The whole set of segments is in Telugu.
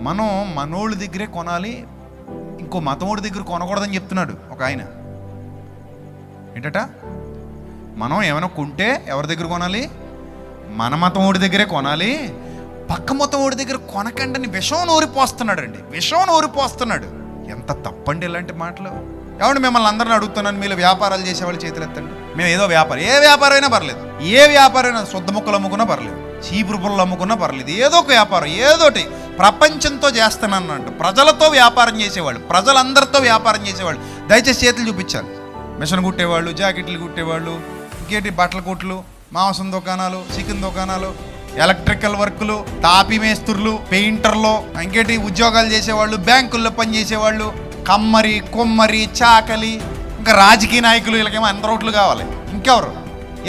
మనం మనోళ్ళ దగ్గరే కొనాలి, ఇంకో మతమోడి దగ్గర కొనకూడదని చెప్తున్నాడు ఒక ఆయన. ఏంటట? మనం ఏమైనా కొంటే ఎవరి దగ్గర కొనాలి? మన మతమోడి దగ్గరే కొనాలి, పక్క మతమోడి దగ్గర కొనకండి విషం నూరిపోస్తున్నాడు అండి. విషం నూరిపోస్తున్నాడు. ఎంత తప్పండి ఇలాంటి మాటలు. ఏమంటే మిమ్మల్ని అందరిని అడుగుతున్నాను, మీరు వ్యాపారాలు చేసేవాళ్ళు చేతులు ఎత్తండి. మేము ఏదో వ్యాపారం, ఏ వ్యాపారం అయినా పర్లేదు, ఏ వ్యాపారం అయినా, శుద్ధ ముక్కలు అమ్ముకున్నా పర్లేదు, చీపురు పుల్లలు అమ్ముకున్నా పర్లేదు, ఏదో ఒక వ్యాపారం, ఏదోటి ప్రపంచంతో చేస్తానన్నట్టు ప్రజలతో వ్యాపారం చేసేవాళ్ళు, ప్రజలందరితో వ్యాపారం చేసేవాళ్ళు దయచేసి చేతులు చూపించాలి. మిషన్ కుట్టేవాళ్ళు, జాకెట్లు కుట్టేవాళ్ళు, ఇంకేంటి బట్టల కుట్లు, మాంసం దుకాణాలు, చికెన్ దుకాణాలు, ఎలక్ట్రికల్ వర్కులు, తాపి మేస్త్రులు, పెయింటర్లు, ఇంకేంటి ఉద్యోగాలు చేసేవాళ్ళు, బ్యాంకుల్లో పనిచేసేవాళ్ళు, కమ్మరి, కొమ్మరి, చాకలి, ఇంకా రాజకీయ నాయకులు, వీళ్ళకేమో అందరూ ఓట్లు కావాలి. ఇంకెవరు?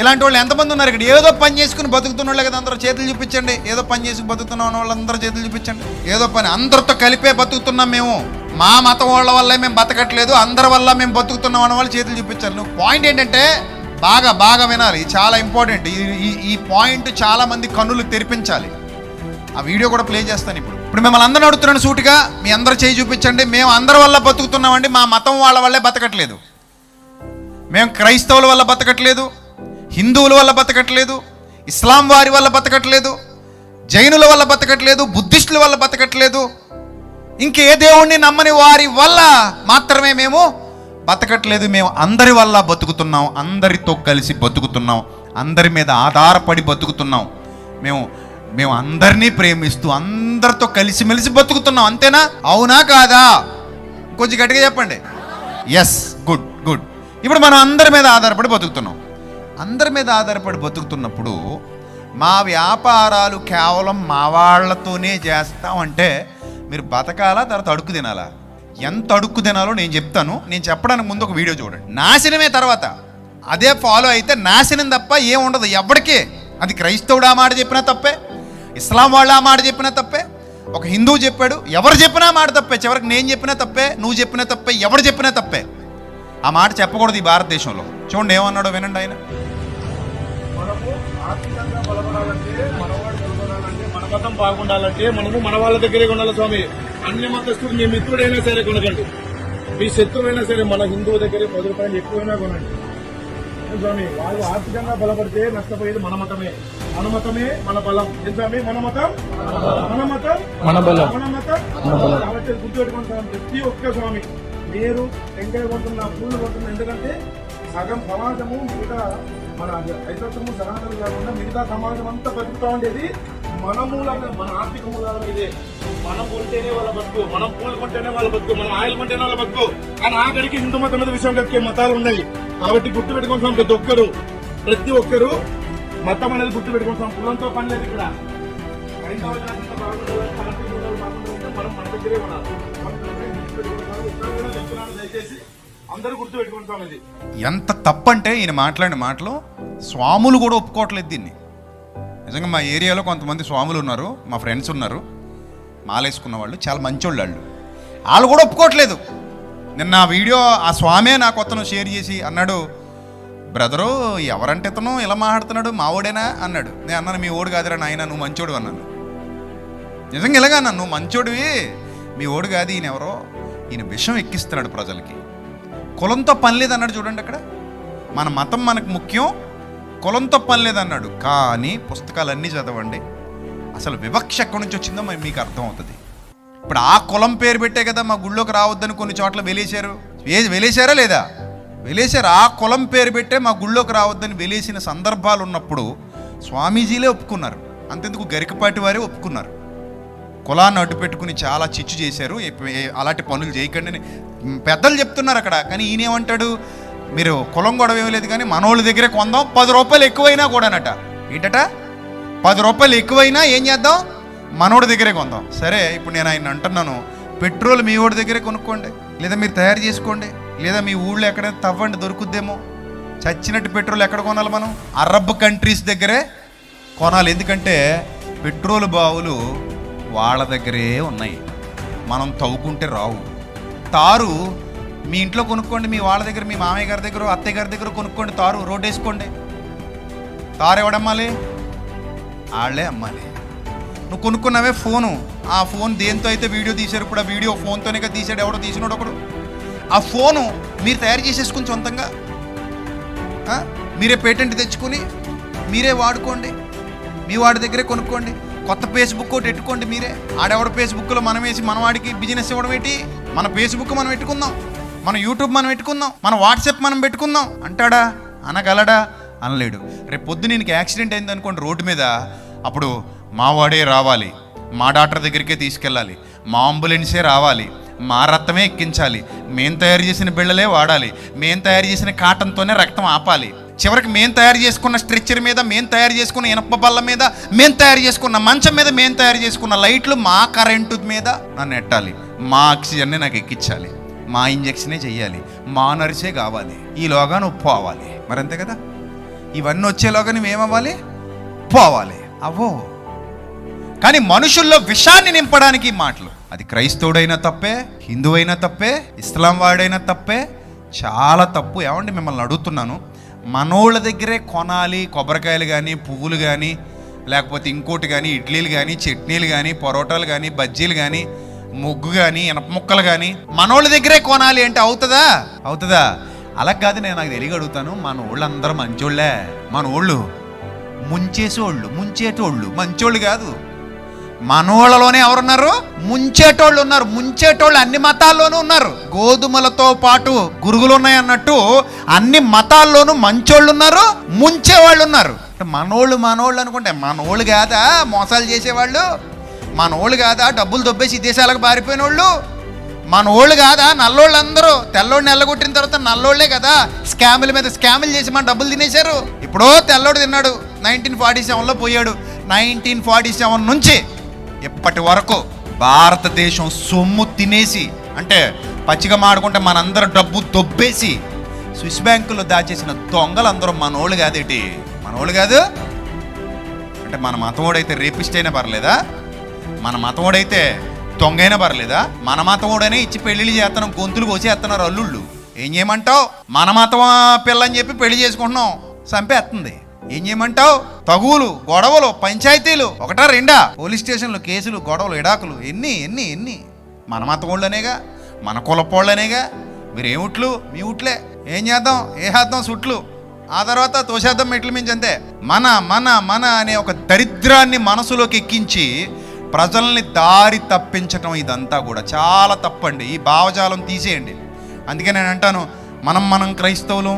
ఇలాంటి వాళ్ళు ఎంతమంది ఉన్నారు ఇక్కడ? ఏదో పని చేసుకుని బతుకుతున్న వాళ్ళే కదా, అందరూ చేతులు చూపించండి. ఏదో పని చేసుకుని బతుకుతున్న వాళ్ళందరూ చేతులు చూపించండి. ఏదో పని, అందరితో కలిపే బతుకుతున్నాం మేము, మా మతం వాళ్ళ వల్లే మేము బతకట్లేదు, అందరి వల్ల మేము బతుకుతున్నాం అన్న వాళ్ళు చేతులు చూపించాలి. నువ్వు పాయింట్ ఏంటంటే బాగా బాగా వినాలి, చాలా ఇంపార్టెంట్. ఈ పాయింట్ చాలా మంది కన్నులు తెరిపించాలి. ఆ వీడియో కూడా ప్లే చేస్తాను ఇప్పుడు. మిమ్మల్ని అందరిని అడుగుతున్నాను సూటిగా, మీ అందరూ చేయి చూపించండి. మేము అందరి వల్ల బతుకుతున్నామండి, మా మతం వాళ్ళ వల్లే బతకట్లేదు. మేము క్రైస్తవుల వల్ల బతకట్లేదు, హిందువుల వల్ల బతకట్లేదు, ఇస్లాం వారి వల్ల బతకట్లేదు, జైనుల వల్ల బతకట్లేదు, బుద్ధిస్టుల వల్ల బతకట్లేదు, ఇంకే దేవుణ్ణి నమ్మని వారి వల్ల మాత్రమే మేము బతకట్లేదు. మేము అందరి వల్ల బతుకుతున్నాం, అందరితో కలిసి బతుకుతున్నాం, అందరి మీద ఆధారపడి బతుకుతున్నాం. మేము అందరినీ ప్రేమిస్తూ అందరితో కలిసిమెలిసి బతుకుతున్నాం. అంతేనా? అవునా కాదా? కొంచెం గట్టిగా చెప్పండి. Yes, good good. ఇప్పుడు మనం అందరి మీద ఆధారపడి బతుకుతున్నాం. అందరి మీద ఆధారపడి బతుకుతున్నప్పుడు మా వ్యాపారాలు కేవలం మా వాళ్ళతోనే చేస్తామంటే మీరు బతకాలా, తర్వాత అడుక్కు తినాలా? ఎంత అడుక్కు తినాలో నేను చెప్తాను. నేను చెప్పడానికి ముందు ఒక వీడియో చూడండి. నాశనమే తర్వాత అదే ఫాలో అయితే నాశనం తప్ప ఏం ఉండదు ఎవరికే. అది క్రైస్తవుడు ఆ మాట చెప్పినా తప్పే, ఇస్లాం వాళ్ళు ఆ మాట చెప్పినా తప్పే, ఒక హిందువు చెప్పాడు, ఎవరు చెప్పినా మాట తప్పే. చివరికి నేను చెప్పినా తప్పే, నువ్వు చెప్పినా తప్పే, ఎవరు చెప్పినా తప్పే. ఆ మాట చెప్పకూడదు ఈ భారతదేశంలో. చూడండి ఏమన్నాడో వినండి ఆయన. మనము ఆర్థికంగా బలపడాలంటే, మనవాడు నిలబడాలంటే, మన మతం బాగుండాలంటే మనము మన వాళ్ళ దగ్గరే ఉండాలి స్వామి. అన్య మతస్థుడు మీ మిత్రుడైనా సరే కొనకండి, మీ శత్రువైనా సరే మన హిందువు దగ్గరే 10 రూపాయలు ఎక్కువైనా కొనండి స్వామి. వాళ్ళు ఆర్థికంగా బలపడితే నష్టపోయేది మన మతమే. మన మతమే మన బలం. ఏం స్వామి? మన మతం మన మతం మన బలం, మన మతం మన బలం. కాబట్టి గుర్తుపెట్టుకుంటాం ప్రతి ఒక్క స్వామి. మీరు టెంకాయ కొంటున్నా, పూలు కొంటున్నా, ఎందుకంటే సగం సమాజము మిగతా మన ఐతత్వము సనాతనం కాకుండా మిగతా సమాజం అంతా బతుకుతా ఉండేది మన మూలంగా, మన ఆర్థిక మూలాల ఇదే. మనం కొంటేనే వాళ్ళ బతుకు, మనం పూలు కొంటేనే వాళ్ళ బతుకు, మనం ఆయిల్ కొంటేనే వాళ్ళ బతుకు. కానీ ఆఖరికి హిందూ మతం మీద విషయం కక్కే మతాలు ఉన్నాయి. కాబట్టి గుర్తు పెట్టుకుంటాం ప్రతి ఒక్కరు మతం అనేది గుర్తు పెట్టుకుంటాం. కులంతో పని లేదు ఇక్కడ. మనం మన దగ్గరే ఉండాలి. దయచేసి అందరూ గుర్తు పెట్టుకుంటాం. ఇది ఎంత తప్పంటే ఈయన మాట్లాడిన మాటలు స్వాములు కూడా ఒప్పుకోవట్లేదు దీన్ని. నిజంగా మా ఏరియాలో కొంతమంది స్వాములు ఉన్నారు, మా ఫ్రెండ్స్ ఉన్నారు, మాలేసుకున్న వాళ్ళు, చాలా మంచోళ్ళు. వాళ్ళు కూడా ఒప్పుకోవట్లేదు. నిన్న ఆ వీడియో ఆ స్వామే నా కొత్తను షేర్ చేసి అన్నాడు, బ్రదరు ఎవరంటే ఇతను ఇలా మాట్లాడుతున్నాడు, మా ఓడేనా అన్నాడు. నేను అన్నాను, మీ ఓడు కాదురా నాయన, నువ్వు మంచోడు అన్నాను. నిజంగా ఇలాగా అన్నాను, నువ్వు మంచోడివి, మీ ఓడు కాదు, ఈయన ఎవరో, ఈయన విషం ఎక్కిస్తున్నాడు ప్రజలకి. కులంతో పని లేదన్నాడు. చూడండి అక్కడ, మన మతం మనకు ముఖ్యం, కులంతో పని లేదన్నాడు. కానీ పుస్తకాలన్నీ చదవండి, అసలు వివక్ష ఎక్కడి నుంచి వచ్చిందో మీకు అర్థమవుతుంది. ఇప్పుడు ఆ కులం పేరు పెట్టే కదా మా గుళ్ళోకి రావద్దని కొన్ని చోట్ల వెలేశారు. వెలేశారా లేదా? వెలేశారు. ఆ కులం పేరు పెట్టే మా గుళ్ళోకి రావద్దని వెలేసిన సందర్భాలు ఉన్నప్పుడు స్వామీజీలే ఒప్పుకున్నారు. అంతెందుకు గరికపాటి వారే ఒప్పుకున్నారు. కులాన్ని అడ్డు పెట్టుకుని చాలా చిచ్చు చేశారు, అలాంటి పనులు చేయకండి అని పెద్దలు చెప్తున్నారు అక్కడ. కానీ ఈయనేమంటాడు, మీరు కులం గొడవ ఏమీ లేదు కానీ మనోళ్ళ దగ్గరే కొందాం, 10 రూపాయలు ఎక్కువైనా కూడానట. ఏంటట? 10 రూపాయలు ఎక్కువైనా ఏం చేద్దాం? మనోడి దగ్గరే కొందాం. సరే, ఇప్పుడు నేను ఆయన అంటున్నాను, పెట్రోల్ మీ ఓడి దగ్గరే కొనుక్కోండి, లేదా మీరు తయారు చేసుకోండి, లేదా మీ ఊళ్ళో ఎక్కడైనా తవ్వండి, దొరుకుద్దేమో. చచ్చినట్టు పెట్రోల్ ఎక్కడ కొనాలి? మనం అరబ్ కంట్రీస్ దగ్గరే కొనాలి. ఎందుకంటే పెట్రోల్ బావులు వాళ్ళ దగ్గరే ఉన్నాయి, మనం తవ్వుకుంటే రావు. తారు మీ ఇంట్లో కొనుక్కోండి, మీ వాళ్ళ దగ్గర, మీ మామయ్య గారి దగ్గర, అత్తయ్య గారి దగ్గర కొనుక్కోండి, తారు రోడ్ వేసుకోండి. తారు ఎవడమ్మాలి? వాళ్ళే అమ్మాలి. నువ్వు కొనుక్కున్నావే ఫోను, ఆ ఫోన్ దేంతో అయితే వీడియో తీశారు, ఇప్పుడు ఆ వీడియో ఫోన్తోనే కదా తీసాడు, ఎవడో తీసినాడు ఒకడు. ఆ ఫోను మీరు తయారు చేసేసుకుని సొంతంగా మీరే పేటెంట్ తెచ్చుకొని మీరే వాడుకోండి, మీ వాడి దగ్గరే కొనుక్కోండి. కొత్త ఫేస్బుక్ ఒకటి పెట్టుకోండి మీరే. ఆడెవడ ఫేస్బుక్లో మనం వేసి మన వాడికి బిజినెస్ ఇవ్వడం ఏంటి? మన ఫేస్బుక్ మనం పెట్టుకుందాం, మన యూట్యూబ్ మనం పెట్టుకుందాం, మన వాట్సాప్ మనం పెట్టుకుందాం అంటాడా? అనగలడా? అనలేడు. రేపు పొద్దు నేను యాక్సిడెంట్ అయింది అనుకోండి రోడ్డు మీద, అప్పుడు మా వాడే రావాలి, మా డాక్టర్ దగ్గరికే తీసుకెళ్ళాలి, మా అంబులెన్సే రావాలి, మా రక్తమే ఎక్కించాలి, మేం తయారు చేసిన బిళ్ళలే వాడాలి, మేం తయారు చేసిన కాటన్తోనే రక్తం ఆపాలి, చివరికి మేం తయారు చేసుకున్న స్ట్రెచ్చర్ మీద, మేం తయారు చేసుకున్న ఇనప బల్ల మీద, మేం తయారు చేసుకున్న మంచం మీద, మేం తయారు చేసుకున్న లైట్లు మా కరెంటు మీద నన్ను ఎట్టాలి, మా ఆక్సిజన్ని నాకు ఎక్కించాలి, మా ఇంజక్షనే చెయ్యాలి, మా నర్సే కావాలి, ఈలోగా నువ్వు పోవాలి. మరి అంతే కదా, ఇవన్నీ వచ్చేలోగా నువ్వేమవ్వాలి? పోవాలి. అవో కానీ మనుషుల్లో విషాన్ని నింపడానికి మాటలు. అది క్రైస్తవుడైనా తప్పే, హిందువైనా తప్పే, ఇస్లాం వాడైనా తప్పే, చాలా తప్పు. ఏమండి మిమ్మల్ని అడుగుతున్నాను, మనోళ్ళ దగ్గరే కొనాలి కొబ్బరికాయలు కానీ, పువ్వులు కానీ, లేకపోతే ఇంకోటి కానీ, ఇడ్లీలు కానీ, చట్నీలు కానీ, పరోటాలు కానీ, బజ్జీలు కానీ, ముగ్గు కానీ, ఇనప ముక్కలు కానీ మనోళ్ళ దగ్గరే కొనాలి అంటే అవుతుందా? అవుతుందా? అలా కాదు. నేను నాకు తెలియ అడుగుతాను, మన వాళ్ళందరూ మంచోళ్ళే. మన వాళ్ళు ముంచేటోళ్ళు మంచోళ్ళు కాదు. మనోళ్ళలోనే ఎవరున్నారు? ముంచేటోళ్ళు ఉన్నారు. ముంచేటోళ్ళు అన్ని మతాల్లోనూ ఉన్నారు. గోధుమలతో పాటు గురుగులు ఉన్నాయి అన్నట్టు అన్ని మతాల్లోనూ మంచోళ్ళు ఉన్నారు, ముంచేవాళ్ళు ఉన్నారు. మనోళ్ళు అనుకుంటే మనోళ్ళు కాదా మోసాలు చేసేవాళ్ళు? మనోళ్ళు కాదా డబ్బులు దొబ్బేసి దేశాలకు పారిపోయిన వాళ్ళు? మనోళ్ళు కాదా నల్లోళ్ళందరూ? తెల్లోడిని ఎల్లగొట్టిన తర్వాత నల్లోళ్లే కదా స్కాముల మీద స్కాములు చేసి మన డబ్బులు తినేశారు. ఇప్పుడో తెల్లోడు తిన్నాడు, 1947లో పోయాడు. 1947 నుంచి ఇప్పటి వరకు భారతదేశం సొమ్ము తినేసి, అంటే పచ్చిగా మాడుకుంటే మనందరూ డబ్బు దొబ్బేసి స్విస్ బ్యాంకులో దాచేసిన దొంగలందరూ మనోళ్ళు కాదేటి? మనోళ్ళు కాదు అంటే మన మతమోడైతే రేపిస్ట్ అయినా పర్లేదా? మన మతమోడైతే దొంగైనా పర్లేదా? మన మతమోడైనా ఇచ్చి పెళ్లిళ్ళు చేస్తున్నాం, గొంతులు కోసేస్తున్నారు అల్లుళ్ళు. ఏం చేయమంటావు? మన మతం పిల్లని చెప్పి పెళ్లి చేసుకుంటున్నాం, చంపేస్తుంది. ఏం చేయమంటావు? తగువులు, గొడవలు, పంచాయతీలు ఒకటా రెండా? పోలీస్ స్టేషన్లు, కేసులు, గొడవలు, ఇడాకులు ఎన్ని మన మతోళ్ళనేగా, మన కులపోళ్ళనేగా. మీరేముట్లు? మీ ఉట్లే. ఏం చేద్దాం? ఏసేద్దాం సుట్లు, ఆ తర్వాత తోసేద్దాం మెట్లు మించి. అంతే. మన మన మన అనే ఒక దరిద్రాన్ని మనసులోకి ఎక్కించి ప్రజల్ని దారి తప్పించటం ఇదంతా కూడా చాలా తప్పండి. ఈ భావజాలం తీసేయండి. అందుకే నేను అంటాను, మనం క్రైస్తవులు,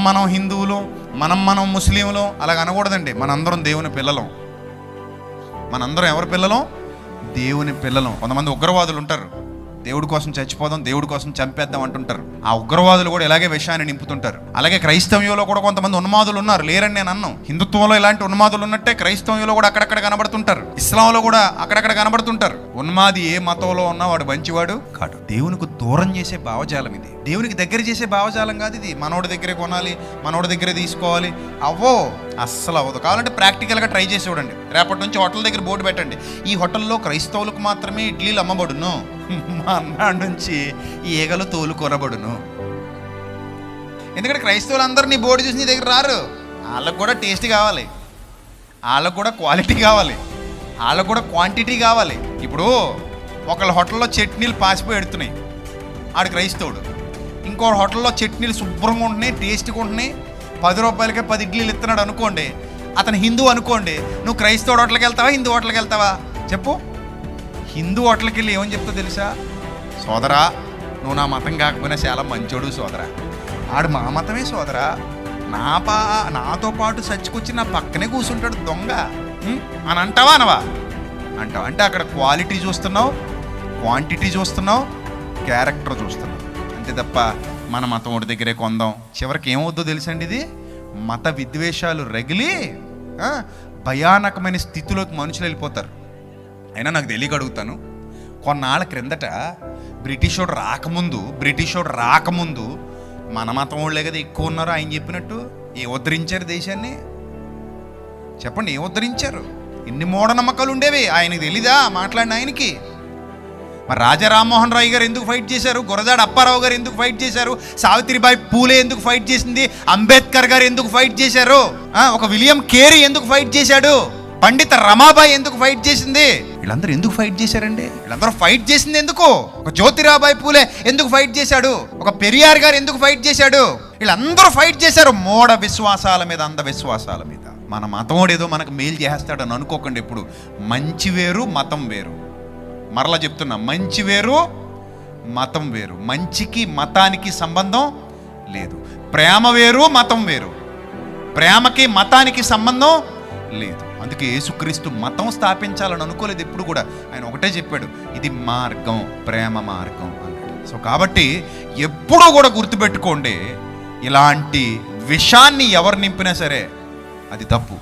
మనం హిందువులు, మనం ముస్లింలు అలాగ అనకూడదండి. మనందరం దేవుని పిల్లలం. మనందరం ఎవరి పిల్లలం? దేవుని పిల్లలం. కొంతమంది ఉగ్రవాదులు ఉంటారు, దేవుడి కోసం చచ్చిపోదాం, దేవుడి కోసం చంపేద్దాం అంటుంటారు. ఆ ఉగ్రవాదులు కూడా ఇలాగే విషయాన్ని నింపుతుంటారు. అలాగే క్రైస్తవ్యంలో కూడా కొంతమంది ఉన్మాదులు ఉన్నారు, లేరని నేను అన్నాను. హిందుత్వంలో ఇలాంటి ఉన్మాదులు ఉన్నట్టే క్రైస్తవ్యంలో కూడా అక్కడక్కడ కనబడుతుంటారు, ఇస్లాంలో కూడా అక్కడక్కడ కనబడుతుంటారు. ఉన్మాది ఏ మతంలో ఉన్నా వాడు మంచివాడు కాడు. దేవునికి దూరం చేసే భావజాలం ఇది, దేవునికి దగ్గర చేసే భావజాలం కాదు ఇది. మనోడి దగ్గరే కొనాలి, మనోడి దగ్గరే తీసుకోవాలి, అవ్వో అస్సలు అవ్వదు. కావాలంటే ప్రాక్టికల్గా ట్రై చేసి చూడండి. రేపటి నుంచి హోటల్ దగ్గర బోర్డు పెట్టండి, ఈ హోటల్లో క్రైస్తవులకు మాత్రమే ఇడ్లీలు అమ్మబడును, మా అన్నాడు నుంచి ఈగలు తోలు కొనబడును. ఎందుకంటే క్రైస్తవులందరూ నీ బోర్డు చూసి నీ దగ్గర రారు. వాళ్ళకు కూడా టేస్ట్ కావాలి, వాళ్ళకు కూడా క్వాలిటీ కావాలి, వాళ్ళకు కూడా క్వాంటిటీ కావాలి. ఇప్పుడు ఒకళ్ళ హోటల్లో చట్నీలు పాసిపోయి ఎడుతున్నాయి, ఆడు క్రైస్తవుడు. ఇంకో హోటల్లో చట్నీలు శుభ్రంగా ఉంటున్నాయి, టేస్ట్గా ఉంటున్నాయి, 10 రూపాయలకే 10 ఇడ్లీలు ఇస్తున్నాడు అనుకోండి, అతను హిందూ అనుకోండి. నువ్వు క్రైస్తవుడు హోటల్కి వెళ్తావా, హిందూ హోటల్కి వెళ్తావా? చెప్పు. హిందూ హోటల్కి వెళ్ళి ఏమని చెప్తా తెలుసా? సోదరా, నువ్వు నా మతం కాకపోయినా చాలా మంచోడు సోదరా, ఆడు మా మతమే సోదరా, నాతో పాటు చచ్చికొచ్చి నా పక్కనే కూర్చుంటాడు దొంగ అని అంటావా అనవా? అంటావు. అంటే అక్కడ క్వాలిటీ చూస్తున్నావు, క్వాంటిటీ చూస్తున్నావు, క్యారెక్టర్ చూస్తున్నావు, అంతే తప్ప మన మతం ఒకటి దగ్గరే కొందాం. చివరికి ఏమవుద్దో తెలుసండి, ఇది మత విద్వేషాలు రగిలి భయానకమైన స్థితిలోకి మనుషులు వెళ్ళిపోతారు. అయినా నాకు తెలియక అడుగుతాను, కొన్నాళ్ళ క్రిందట బ్రిటిషోడు రాకముందు మన మతం వాళ్ళే కదా ఎక్కువ ఉన్నారు. ఆయన చెప్పినట్టు ఏ ఉద్ధరించారు దేశాన్ని? చెప్పండి, ఏ ఉద్ధరించారు? ఎన్ని మూఢనమ్మకాలు ఉండేవి, ఆయనకి తెలీదా మాట్లాడిన ఆయనకి? మరి రాజా రామ్మోహన్ రాయ్ గారు ఎందుకు ఫైట్ చేశారు? గురజాడ అప్పారావు గారు ఎందుకు ఫైట్ చేశారు? సావిత్రిబాయి పూలే ఎందుకు ఫైట్ చేసింది? అంబేద్కర్ గారు ఎందుకు ఫైట్ చేశారు? ఒక విలియం కేరీ ఎందుకు ఫైట్ చేశాడు? పండిత రమాబాయి ఎందుకు ఫైట్ చేసింది? వీళ్ళందరూ ఎందుకు ఫైట్ చేశారండి? వీళ్ళందరూ ఫైట్ చేసింది ఎందుకు? ఒక జ్యోతిరాబాయి పూలే ఎందుకు ఫైట్ చేశాడు? ఒక పెరియార్ గారు ఎందుకు ఫైట్ చేశాడు? వీళ్ళందరూ ఫైట్ చేశారు మూఢ విశ్వాసాల మీద, అంధ విశ్వాసాల మీద. మన మతమోడు ఏదో మనకు మేలు చేస్తాడని అనుకోకండి. ఎప్పుడు మంచి వేరు, మతం వేరు. మరలా చెప్తున్నా, మంచి వేరు, మతం వేరు. మంచికి మతానికి సంబంధం లేదు. ప్రేమ వేరు, మతం వేరు. ప్రేమకి మతానికి సంబంధం లేదు. అందుకే యేసుక్రీస్తు మతం స్థాపించాలని అనుకోలేదు ఎప్పుడు కూడా. ఆయన ఒకటే చెప్పాడు, ఇది మార్గం, ప్రేమ మార్గం అన్నాడు. సో కాబట్టి ఎప్పుడూ కూడా గుర్తుపెట్టుకోండి, ఇలాంటి విషాన్ని ఎవరు నింపినా సరే అది తప్పు.